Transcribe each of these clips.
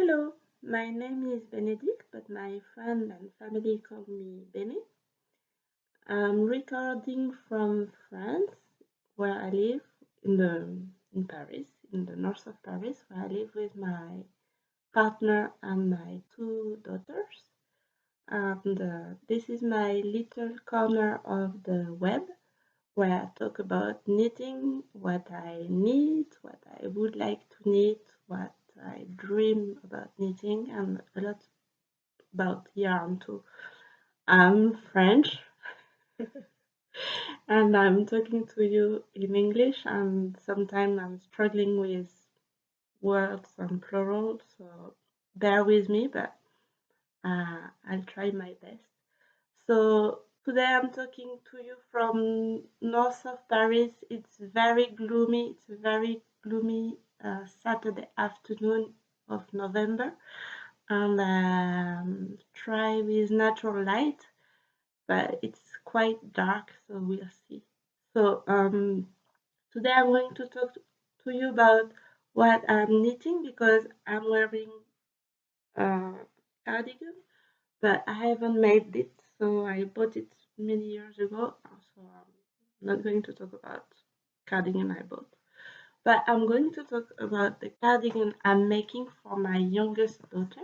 Hello, my name is Benedict, but my friend and family call me Bene. I'm recording from France, where I live in Paris, in the north of Paris, where I live with my partner and my two daughters. And this is my little corner of the web where I talk about knitting, what I knit, what I would like to knit, what I dream about knitting, and a lot about yarn too. I'm French and I'm talking to you in English, and sometimes I'm struggling with words and plural, so bear with me, but I'll try my best. So today I'm talking to you from north of Paris. It's very gloomy. It's a very gloomy Saturday afternoon of November, and try with natural light, but it's quite dark, so we'll see. So today I'm going to talk to you about what I'm knitting because I'm wearing a cardigan, but I haven't made it, so I bought it many years ago. So I'm not going to talk about cardigan I bought, but I'm going to talk about the cardigan I'm making for my youngest daughter.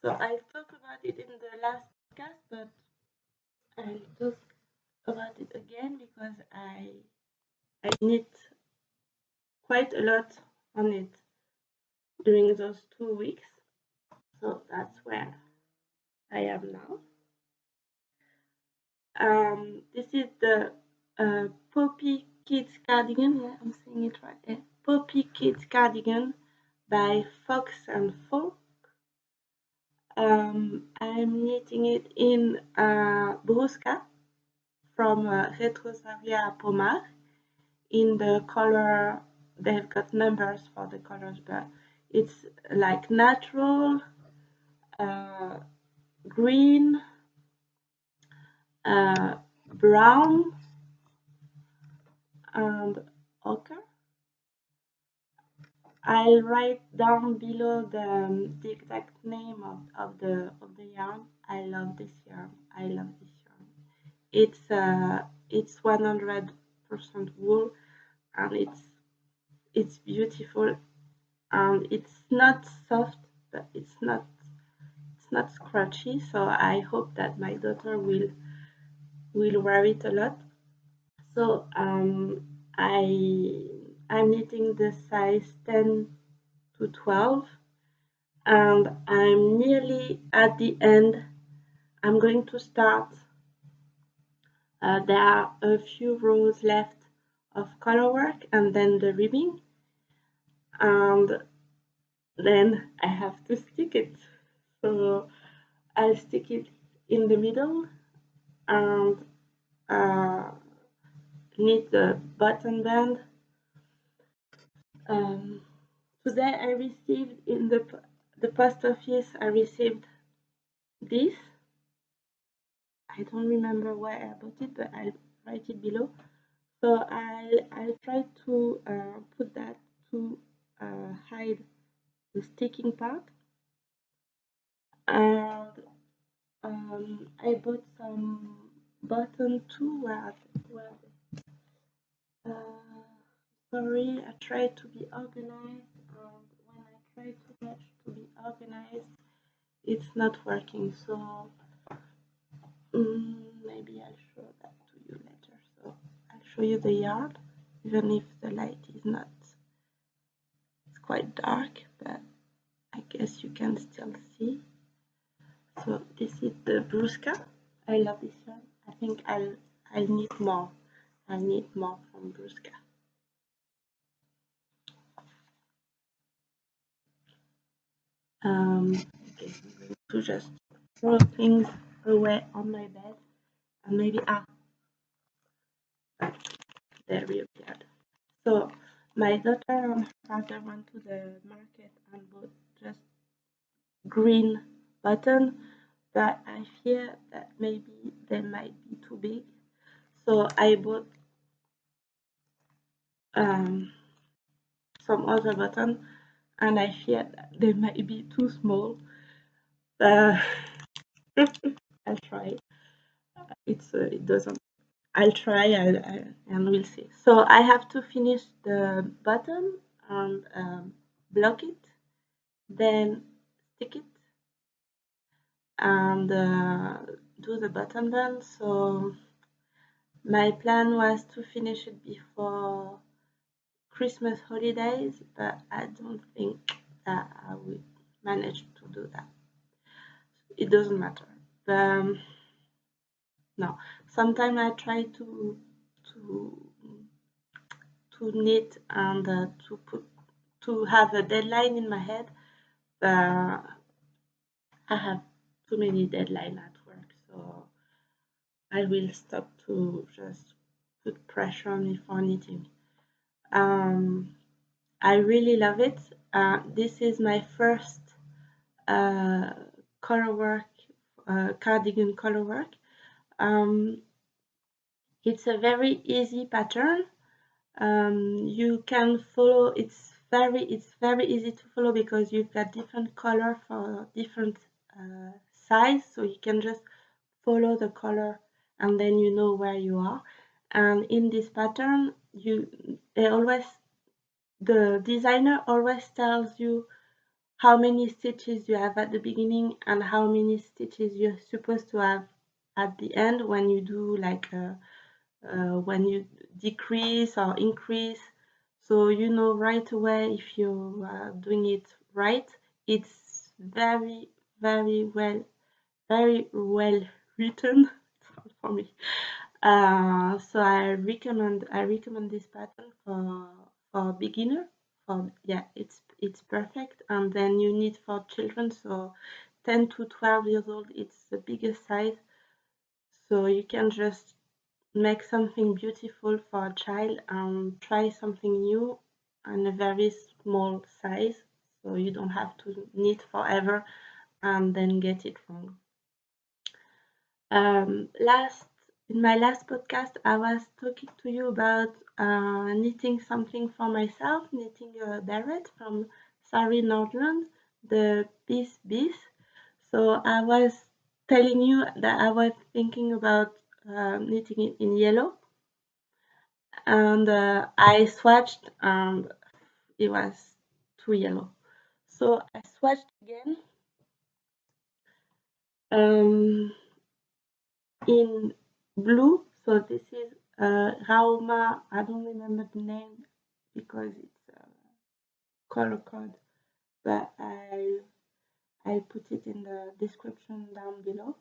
So I talked about it in the last podcast, but I'll talk about it again because I knit quite a lot on it during those 2 weeks. So that's where I am now. This is the Poppy Kids cardigan. Yeah, I'm saying it right there. Poppy Kids cardigan by Fox and Folk. I'm knitting it in Brusca from Retrosaria Pomar in the color. They've got numbers for the colors, but it's like natural, uh, green, brown, and ochre. I'll write down below the exact name of the yarn. I love this yarn. I love this yarn. It's 100% wool, and it's beautiful, and it's not soft, but it's not scratchy. So I hope that my daughter will wear it a lot. So I'm knitting the size 10 to 12, and I'm nearly at the end. I'm going to start. There are a few rows left of color work and then the ribbing, and then I have to stick it. So I'll stick it in the middle and uh, knit the button band. Um, Today I received in the post office. I received this. I don't remember where I bought it, but I'll write it below. So I'll try to put that to hide the sticking part. And I bought some button too. Where uh, sorry, I try to be organized, and when I try too much to be organized, it's not working. So maybe I'll show that to you later. So I'll show you the yard, even if the light is not. It's quite dark, but I guess you can still see. So this is the Brusca. I love this one. I think I'll need more. I need more from Brusca. Okay, I'm going to just throw things away on my bed, and maybe there we appeared. So my daughter and her father went to the market and bought just green button, but I fear that maybe they might be too big. So I bought um, some other button, and I fear that they might be too small. Uh, I'll try. It doesn't. I'll try and we'll see. So I have to finish the button and block it, then stick it and do the button band. So my plan was to finish it before Christmas holidays, but I don't think that I will manage to do that. It doesn't matter. No, sometimes I try to to knit and to have a deadline in my head, but I have too many deadlines at work, so I will stop to just put pressure on me for knitting. Um, I really love it. This is my first uh, color work, cardigan color work. Um, it's a very easy pattern. You can follow. It's very easy to follow because you've got different color for different size, so you can just follow the color and then you know where you are. And in this pattern, the designer always tells you how many stitches you have at the beginning and how many stitches you're supposed to have at the end when you do like when you decrease or increase. So you know right away if you are doing it right. It's very well written. It's hard for me. So I recommend this pattern for beginner. For yeah, it's perfect. And then you need for children, so 10 to 12 years old. It's the biggest size, so you can just make something beautiful for a child and try something new in a very small size, so you don't have to knit forever and then get it wrong. Last In my last podcast, I was talking to you about knitting something for myself, knitting a beret from Sari Nordland, the Peace Bees. So I was telling you that I was thinking about knitting it in yellow, and I swatched, and it was too yellow. So I swatched again. Um, in blue. So this is Rauma. I don't remember the name because it's a color code, but I put it in the description down below.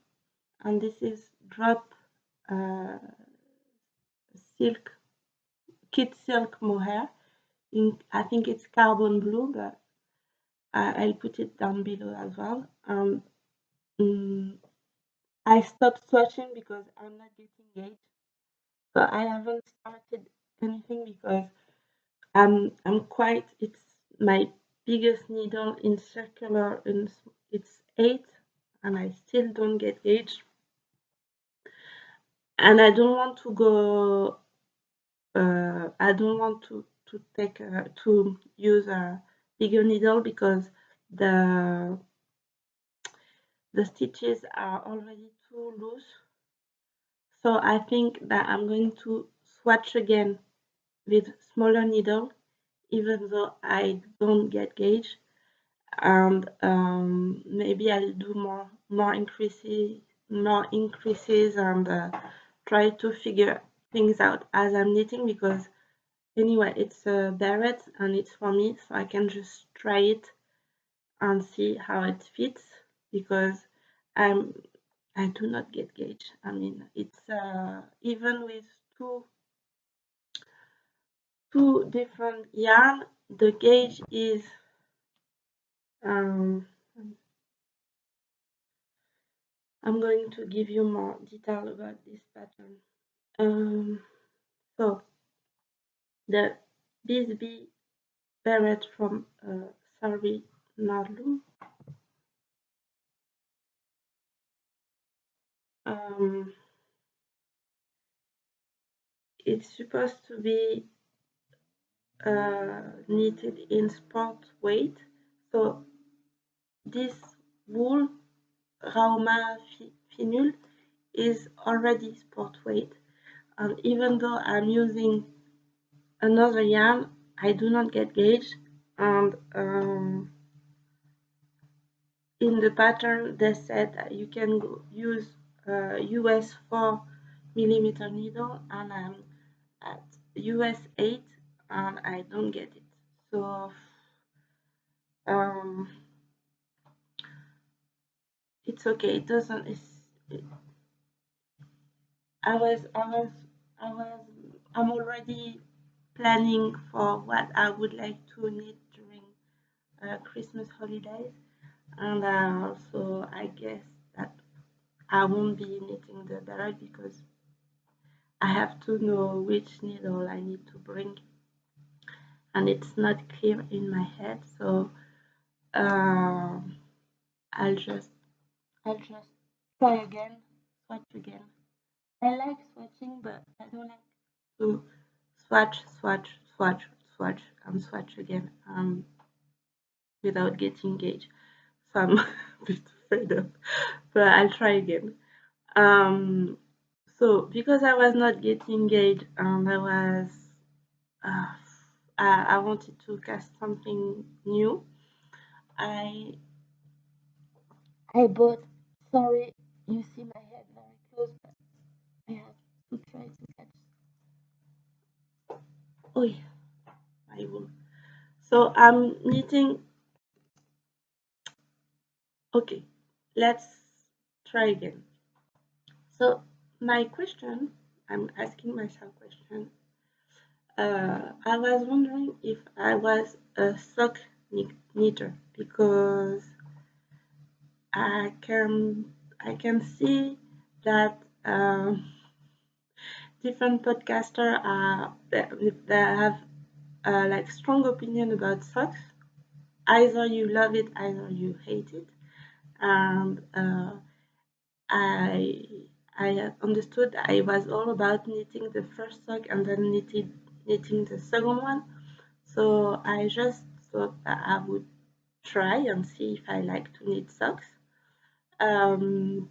And this is drop uh, silk kid silk mohair. I think it's carbon blue, but I'll put it down below as well. Mm, I stopped swatching because I'm not getting gauge. So I haven't started anything because I'm quite. It's my biggest needle in circular, and it's 8, and I still don't get gauge. And I don't want to go. I don't want to use a bigger needle because the the stitches are already too loose. So I think that I'm going to swatch again with smaller needle, even though I don't get gauge, and maybe I'll do more increases and try to figure things out as I'm knitting, because anyway it's a beret and it's for me, so I can just try it and see how it fits, because I'm I do not get gauge. I mean, it's even with two different yarn, the gauge is um, I'm going to give you more detail about this pattern. Um, so the Bisbee beret from Sari Narlu. Um, it's supposed to be knitted in sport weight. So this wool Rauma Finul is already sport weight, and even though I'm using another yarn, I do not get gauge, and in the pattern they said that you can use US 4 mm needle, and I'm at US 8 and I don't get it. So um, it's okay. It doesn't. I was I was I was I'm already planning for what I would like to knit during Christmas holidays, and also I guess that I won't be knitting the beret because I have to know which needle I need to bring, and it's not clear in my head. So uh, I'll just I'll just try again, swatch again. I like swatching, but I don't like to swatch, swatch, swatch, swatch, and swatch again without getting gauge. So I'm a bit afraid of, but I'll try again. Um, so because I was not getting gauge and uh, I wanted to cast something new, I I bought. Sorry, you see my head very close, but I have to try to catch. Oh yeah, I will. So I'm knitting. Okay, let's try again. So my question, I'm asking myself question. I was wondering if I was a sock knitter because I can see that different podcasters that have like strong opinion about socks. Either you love it, either you hate it, and I I understood I was all about knitting the first sock and then knitting the second one. So I just thought that I would try and see if I like to knit socks. Um,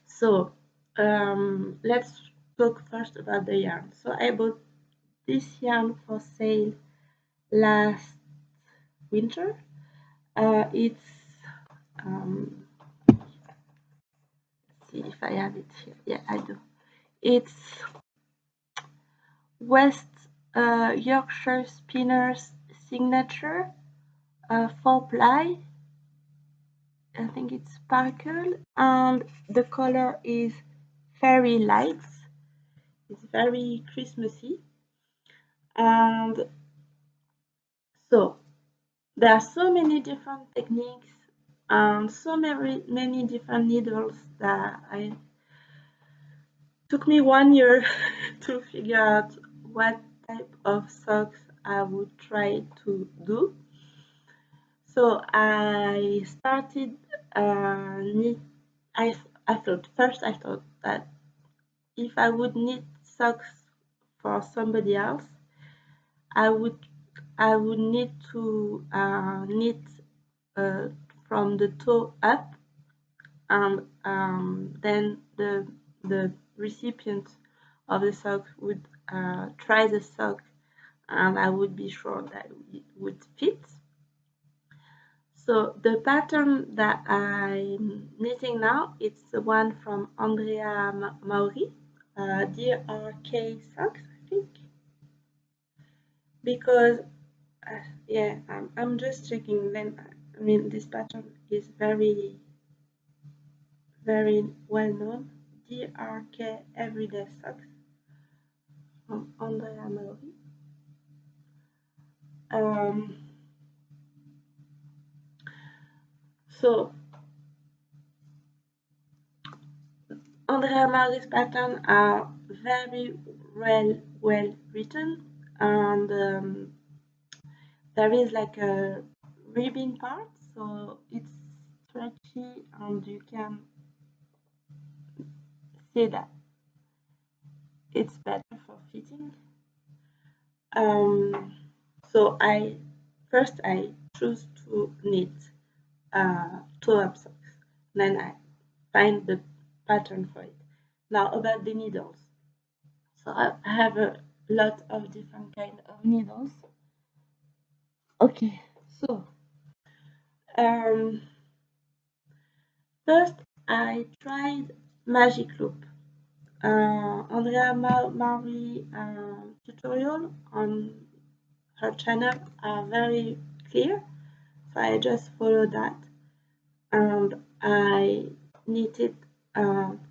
so let's talk first about the yarn. So I bought this yarn for sale last winter. It's um, see if I have it here. Yeah, I do. It's West Yorkshire Spinners Signature 4-ply. I think it's sparkle, and the color is fairy lights. It's very Christmassy, and so there are so many different techniques and so many different needles that I took me 1 year to figure out what type of socks I would try to do. So I started knit. I I thought that if I would knit socks for somebody else, I would I would need to knit uh, from the toe up, and then the recipient of the sock would try the sock, and I would be sure that it would fit. So the pattern that I'm knitting now, it's the one from Andrea Mauri, DRK socks, I think, because yeah, I'm just checking. Then I mean this pattern is very well known. DRK Everyday Socks from Andrea Mauri. Um, so Andrea Mauri's patterns are very well written, and there is like a ribbing part, so it's stretchy, and you can see that it's better for fitting. Um, so I choose to knit toe-up socks. Then I find the pattern for it. Now about the needles. So I have a lot of different kind of needles. Okay, so um, first I tried Magic Loop. Andrea Marie tutorial on her channel are very clear, so I just follow that and I knitted.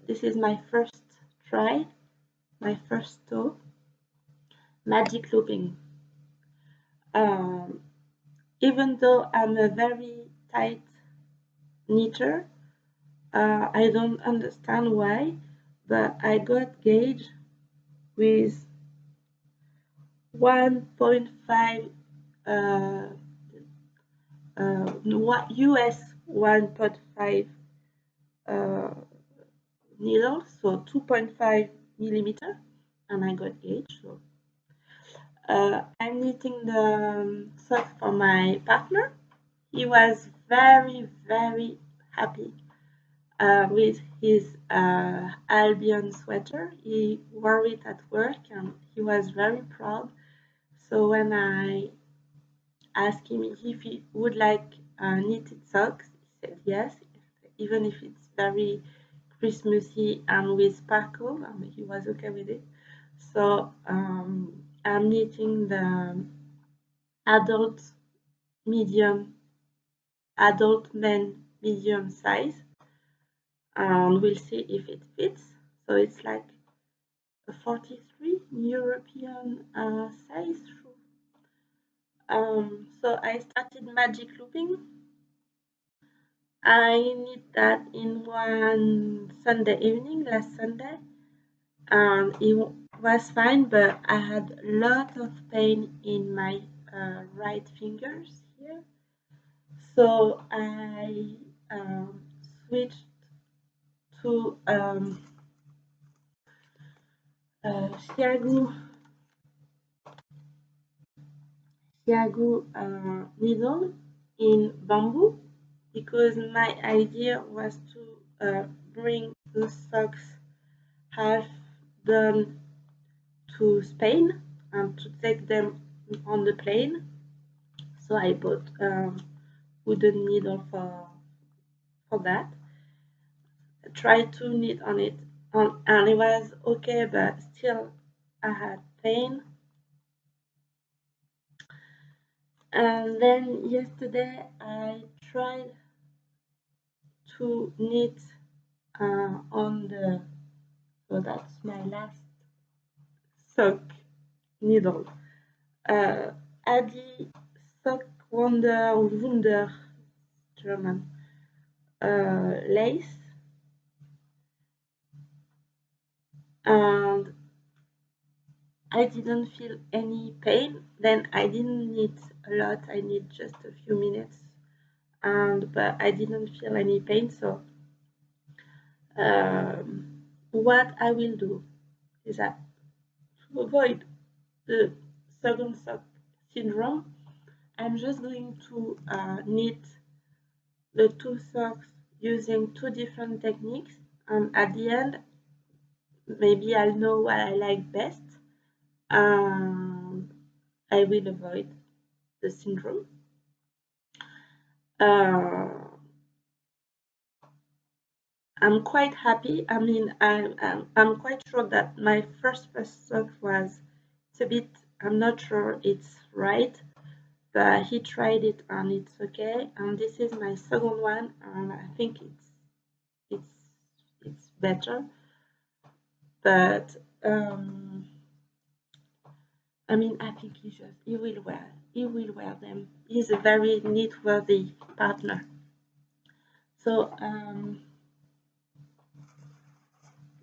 This is my first try, my first toe, magic looping. Um, Even though I'm a very tight knitter, I don't understand why, but I got gauge with 1.5 uh, US 1.5 uh, needles, so 2.5 millimeter, and I got gauge. So I'm knitting the sock for my partner. He was very happy with his Albion sweater. He wore it at work and he was very proud. So when I asked him if he would like knitted socks, he said yes, even if it's very Christmassy and with sparkle, and he was okay with it. So I'm knitting the adult medium, adult men medium size, and we'll see if it fits. So it's like a 43 European size shoe. So I started magic looping. I knit that in one Sunday evening, last Sunday, and it was fine, but I had a lot of pain in my right fingers here. So I switched to Chiagu needle in bamboo because my idea was to bring those socks half done to Spain and to take them on the plane. So I bought wooden needle for that. I tried to knit on it, and it was okay, but still I had pain. And then yesterday I tried to knit on the, so that's my last sock needle. Adi Sock Wunder German lace, and I didn't feel any pain. Then I didn't knit a lot. I knit just a few minutes, and but I didn't feel any pain. So what I will do is that to avoid the second sock syndrome, I'm just going to knit the two socks using two different techniques, and at the end maybe I'll know what I like best, and I will avoid the syndrome. Uh, I'm quite happy. I mean, I'm quite sure that my first sock was, it's a bit, I'm not sure it's right, but he tried it and it's okay. And this is my second one, and I think it's it's better. But I mean, I think he will wear them. He's a very knit worthy partner. So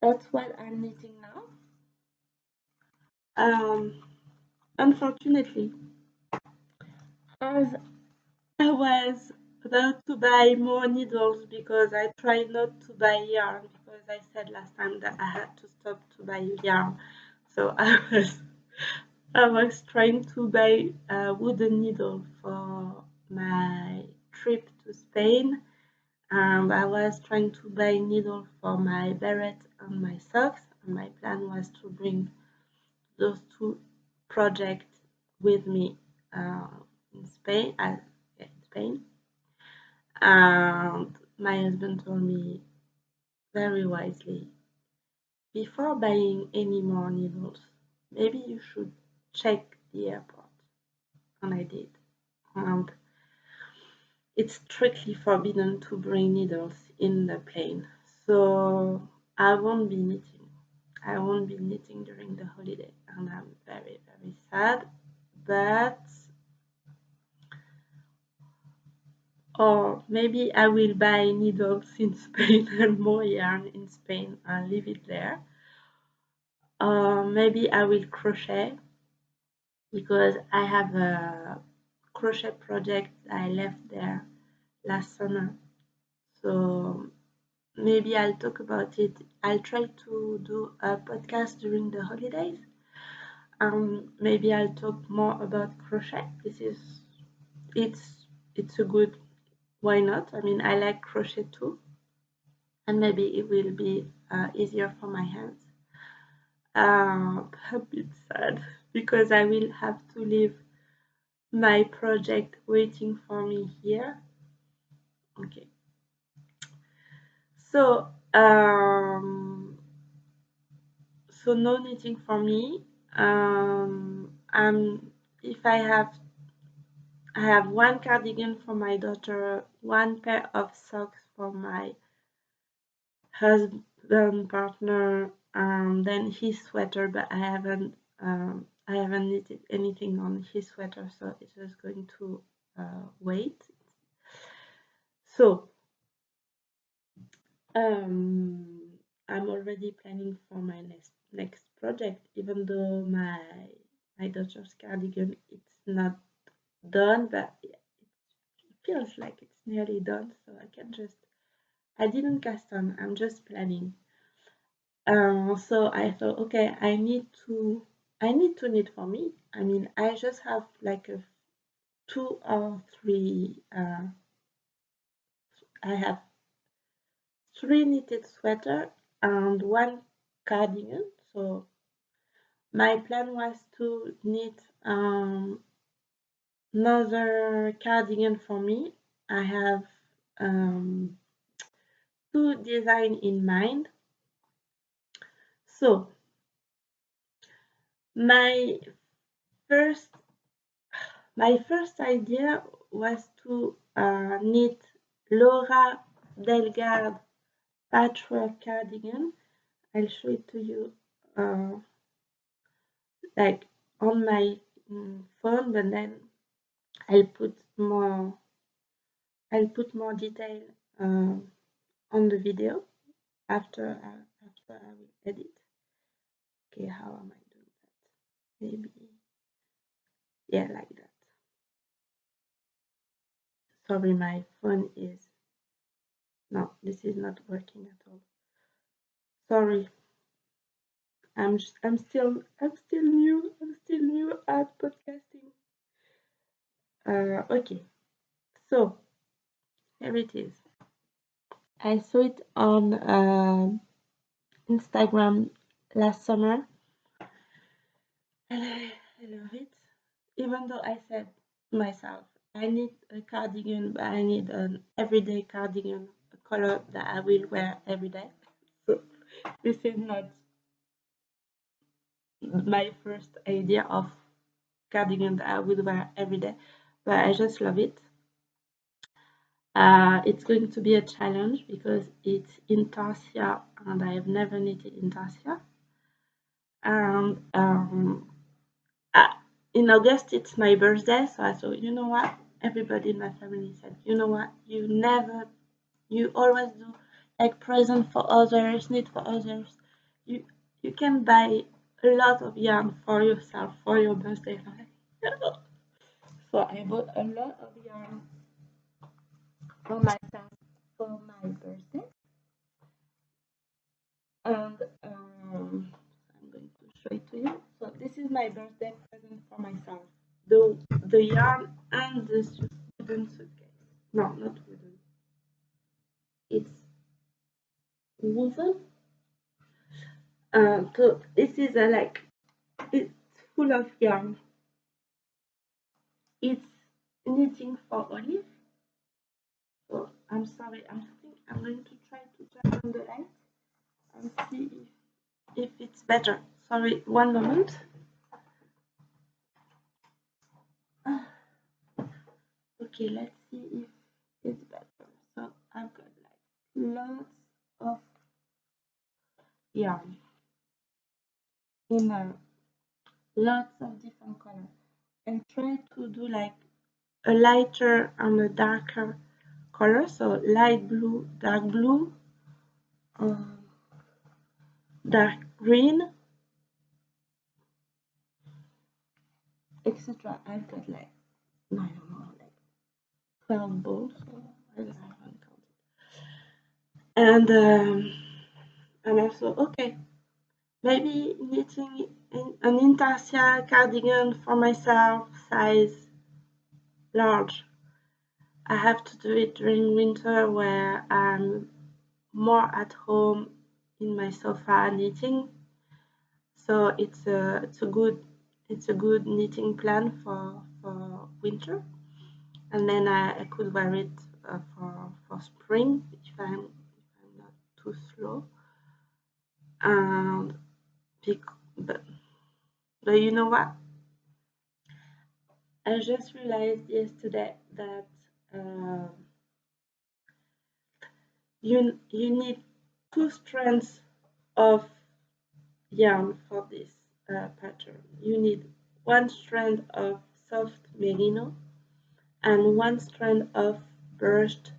that's what I'm knitting now. Unfortunately, as I was about to buy more needles because I tried not to buy yarn because I said last time that I had to stop to buy yarn. So I was trying to buy a wooden needle for my trip to Spain, and I was trying to buy needle for my beret and my socks. And my plan was to bring those two projects with me uh, in Spain. Yeah, in Spain, and my husband told me very wisely, before buying any more needles, maybe you should check the airport. And I did. And it's strictly forbidden to bring needles in the plane. So I won't be knitting. I won't be knitting during the holiday. And I'm very, very sad. But, or maybe I will buy needles in Spain and more yarn in Spain and leave it there. Or maybe I will crochet because I have a crochet project I left there last summer. So maybe I'll talk about it. I'll try to do a podcast during the holidays. Maybe I'll talk more about crochet. It's it's a good, why not? I mean, I like crochet too, and maybe it will be easier for my hands. A bit sad because I will have to leave my project waiting for me here. Okay, so so no knitting for me. If I have one cardigan for my daughter, one pair of socks for my husband partner, then his sweater, but I haven't knitted anything on his sweater, so it's just going to wait. So I'm already planning for my next project, even though my daughter's cardigan it's not done, but it feels like it's nearly done. So I didn't cast on. I'm just planning. So I thought, okay, I need to knit for me. I mean, I just have like a two or three. I have three knitted sweater and one cardigan. So my plan was to knit another cardigan for me. I have two design in mind. So my first my first idea was to knit Laura Delgado patchwork cardigan. I'll show it to you like on my phone, but then I'll put more I'll put more detail on the video after I will edit. Okay, how am I doing that? Maybe yeah, like that. Sorry, my phone is no, this is not working at all. Sorry, I'm still new. I'm still new at podcasting. Okay, so here it is. I saw it on Instagram last summer, and I love it. Even though I said to myself, I need a cardigan, but I need an everyday cardigan, a color that I will wear every day. So this is not my first idea of cardigan that I would wear every day, but I just love it. It's going to be a challenge because it's intarsia and I have never knitted intarsia. And uh, in August it's my birthday, so I thought, you know what? Everybody in my family said, you know what? You always do like present for others, knit for others. You you can buy a lot of yarn for yourself for your birthday. So I bought a lot of yarn for myself for my birthday. And I'm going to show it to you. So this is my birthday present for myself. The yarn and the wooden suitcase. No, not wooden. It's woven. So this is a like it's full of yarn. It's knitting for Olive. So I'm sorry. I'm going to try to turn on the light and see if it's better. Sorry, one moment. Okay, let's see if it's better. So I've got like lots of yarn in lots of different colors, and try to do like a lighter and a darker color. So light blue, um, dark green, etc. I've got like I don't know, like 12 balls. So I haven't counted. And also okay, maybe knitting an intarsia cardigan for myself, size large. I have to do it during winter where I'm more at home in my sofa knitting. So it's a good knitting plan for winter, and then I could wear it for spring if I'm not too slow. And but you know what? I just realized yesterday that you need two strands of yarn for this pattern. You need one strand of soft merino and one strand of brushed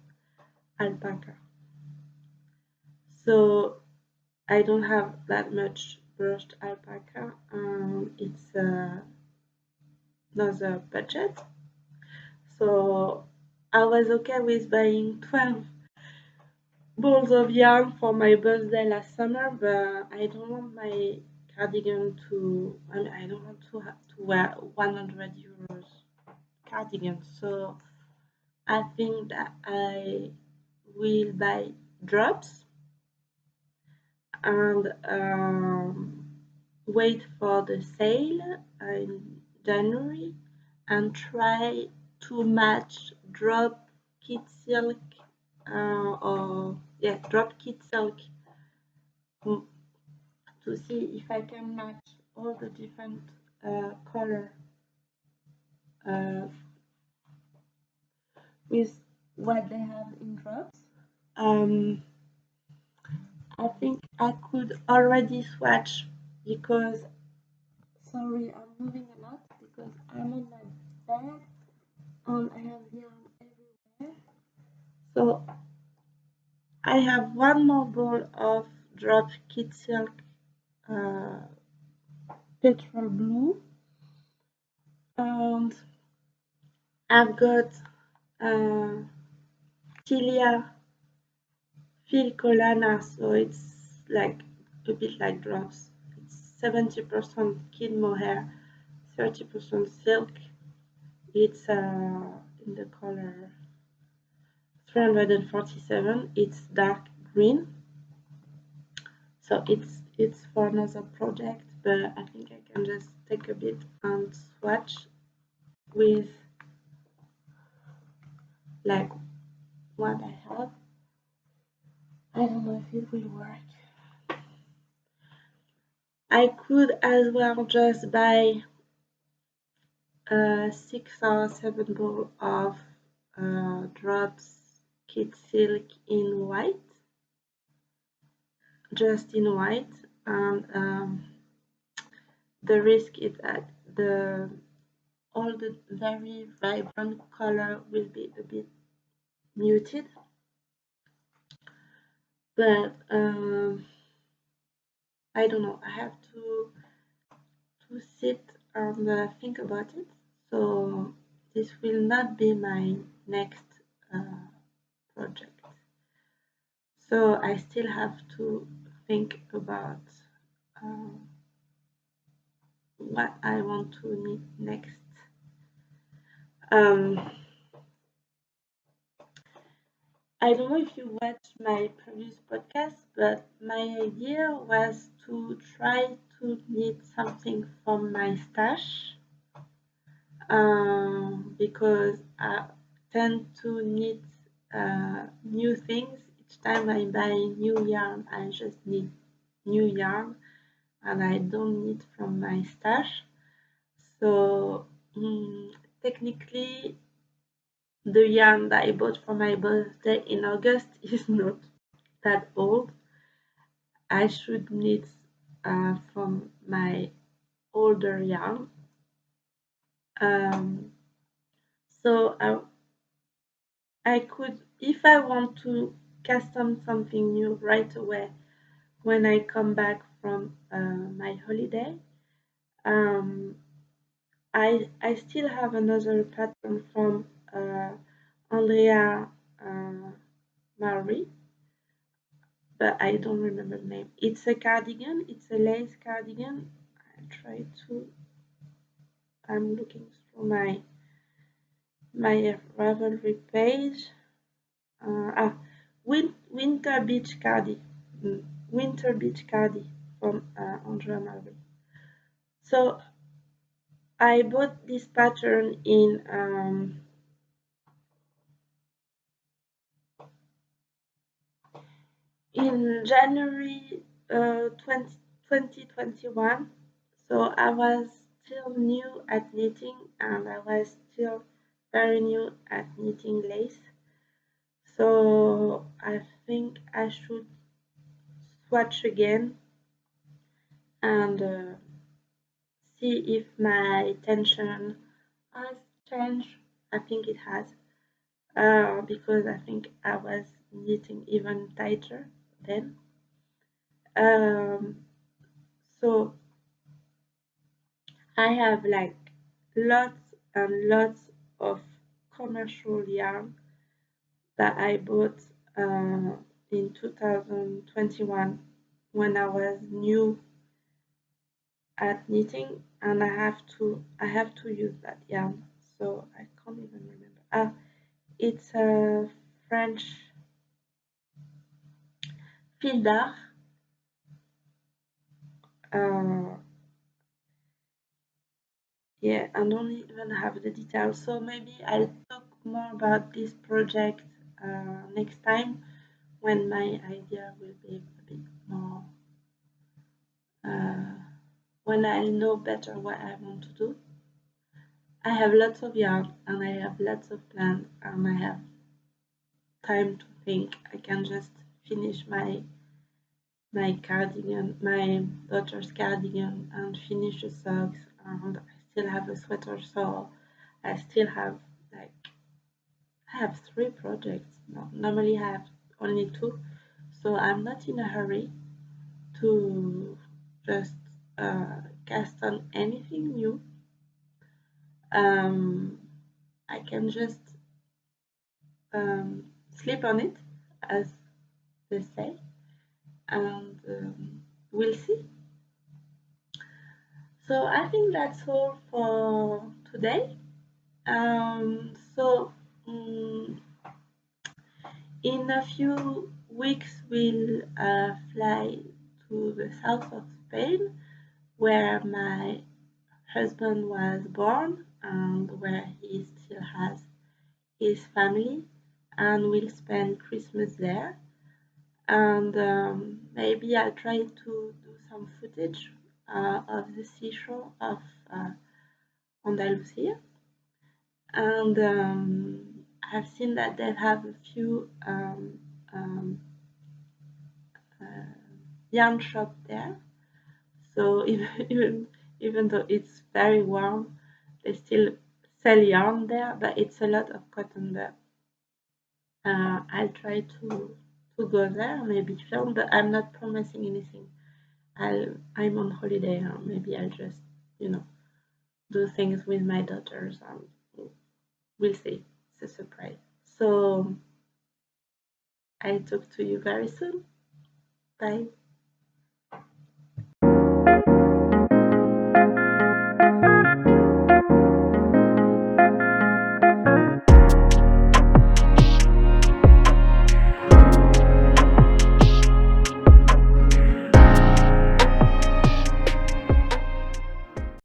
alpaca. So I don't have that much brushed alpaca. It's another budget. So I was okay with buying 12 balls of yarn for my birthday last summer, but I don't want my cardigan to. I don't want to have to wear 100 euros cardigan. So I think that I will buy drops and wait for the sale in January and try to match drop kit silk drop kit silk to see if I can match all the different color uh, with what they have in drops. I think I could already swatch because sorry, I'm moving a lot because I'm on my bed and I have yarn everywhere. So I have one more ball of drop kit silk uh, petrol blue, and I've got Tilia Filcolana, so it's like a bit like drops. It's 70% kid mohair, 30% silk. It's in the color 347. It's dark green, so it's for another project, but I think I can just take a bit and swatch with like what I have. I don't know if it will work. I could as well just buy 6 or 7 ball of drops kid silk in white, just in white, and the risk is that all the very vibrant color will be a bit muted, but I don't know. I have to sit and think about it. So this will not be my next project. So I still have to think about what I want to knit next. Um, I don't know if you watched my previous podcast, but my idea was to try to knit something from my stash, because I tend to knit new things. Each time I buy new yarn, I just need new yarn and I don't knit from my stash. So, technically, the yarn that I bought for my birthday in August is not that old. I should knit from my older yarn. Um, so I could, if I want to custom something new right away when I come back from my holiday, um, I still have another pattern from Andrea uh, Marie, but I don't remember the name. It's a cardigan. It's a lace cardigan. I try to. I'm looking through my Ravelry page. Uh, ah, Winter Beach Cardi. Winter Beach Cardi from Andrea Marie. So I bought this pattern in January 2021. So I was still new at knitting and I was still very new at knitting lace. So I think I should swatch again and see if my tension has changed. I think it has, because I think I was knitting even tighter then. Um, so I have like lots and lots of commercial yarn that I bought in 2021 when I was new at knitting, and I have to use that yarn. So I can't even remember. It's a French fil d'art. Uh, yeah, I don't even have the details. So maybe I'll talk more about this project next time when my idea will be a bit more, uh, when I'll know better what I want to do. I have lots of yarn and I have lots of plans and I have time to think. I can just finish my cardigan, my daughter's cardigan, and finish the socks. And I still have a sweater, so I still have like I have 3 projects. No, normally I have only 2, so I'm not in a hurry to just cast on anything new. Um, I can just sleep on it, as they say, and we'll see. So I think that's all for today. So in a few weeks, we'll fly to the south of Spain, where my husband was born and where he still has his family, and we'll spend Christmas there. And maybe I'll try to do some footage of the seashore of Andalusia. And I've seen that they have a few um, uh, yarn shop there. So even though it's very warm, they still sell yarn there, but it's a lot of cotton there. I'll try to go there, maybe film, but I'm not promising anything. I'm on holiday, maybe I'll just do things with my daughters. We'll see. It's a surprise. So I'll talk to you very soon. Bye.